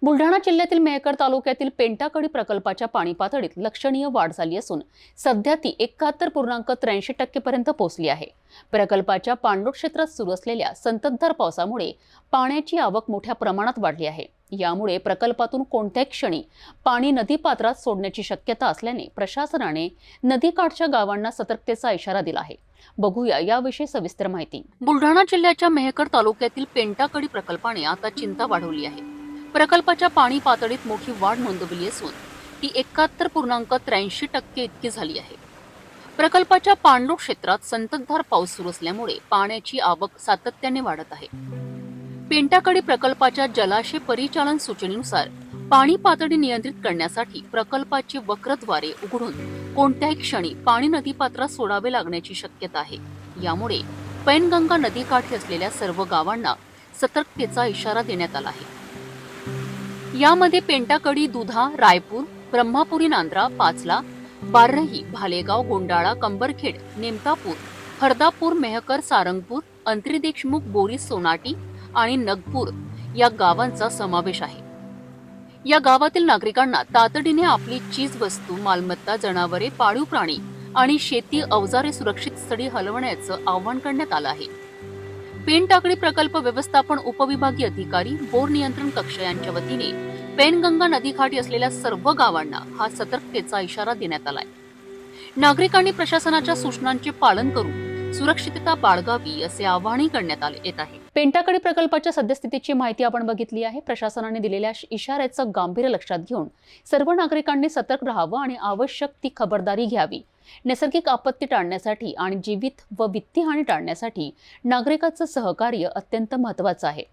बुलढाणा जिल्ह्यातील मेहकर तालुक्यातील पेंटाकडी प्रकल्पाच्या पाणी पातळीत लक्षणीय वाढ झाली असून सध्या ती 71.83% पर्यंत पोहोचली आहे। प्रकल्पाच्या पाणलोट क्षेत्रात सुरू असलेल्या संततधार पावसामुळे पाण्याची आवक मोठ्या प्रमाणात वाढली आहे। यामुळे प्रकल्पातून कोणत्याही क्षणी पाणी नदीपात्रात सोडण्याची शक्यता असल्याने प्रशासनाने नदीकाठच्या गावांना सतर्कतेचा इशारा दिला आहे। बघूया याविषयी सविस्तर माहिती। बुलढाणा जिल्ह्याच्या मेहकर तालुक्यातील पेंटाकडी प्रकल्पाने आता चिंता वाढवली आहे। प्रकल्पाच्या पाणी पातळीत मोठी वाढ नोंदवली असून ती 71.83% इतकी झाली आहे। प्रकल्पाच्या पाणलोट क्षेत्रात संततधार पाऊस सुरू असल्यामुळे पाण्याची आवक सातत्याने वाढत आहे। पेंटाकडी प्रकल्पाच्या जलाशय परिचालन सूचनेनुसार पाणी पातळी नियंत्रित करण्यासाठी प्रकल्पाची वक्रद्वारे उघडून कोणत्याही क्षणी पाणी नदीपात्रात सोडावे लागण्याची शक्यता आहे। यामुळे पैनगंगा नदीकाठी असलेल्या सर्व गावांना सतर्कतेचा इशारा देण्यात आला आहे। यामध्ये पेंटाकडी, दुधा, रायपूर, ब्रह्मापुरी, नांद्रा, पाचला, बारही, भालेगाव, गोंडाळा, कंबरखेड, नेमतापूर, हरदापूर, मेहकर, सारंगपूर, अंतरी देशमुख, बोरीस, सोनाटी आणि नगपूर या गावांचा समावेश आहे। या गावातील नागरिकांना तातडीने आपली चीज वस्तू, मालमत्ता, जनावरे, पाळीव प्राणी आणि शेती अवजारे सुरक्षित स्थळी हलवण्याचं आवाहन करण्यात आलं आहे। पेनटाकडी प्रकल्प व्यवस्थापन उपविभागीय अधिकारी, बोर नियंत्रण कक्ष यांच्या वतीने पेनगंगा नदीकाठी असलेल्या सर्व गावांना हा सतर्कतेचा इशारा देण्यात आलाय। नागरिकांनी प्रशासनाच्या सूचनांचे पालन करून सुरक्षितता बाळगावी असे आवाहनही करण्यात येत आहे। पेंटाकडी प्रकल्पाच्या सद्यस्थितीची माहिती आपण बघितली आहे। प्रशासनाने दिलेल्या इशाऱ्याचं गांभीर्य लक्षात घेऊन सर्व नागरिकांनी सतर्क राहावं आणि आवश्यक ती खबरदारी घ्यावी। नैसर्गिक आपत्ती टाळण्यासाठी आणि जीवित व वित्तीय हानी टाळण्यासाठी नागरिकांचं सहकार्य अत्यंत महत्त्वाचं आहे।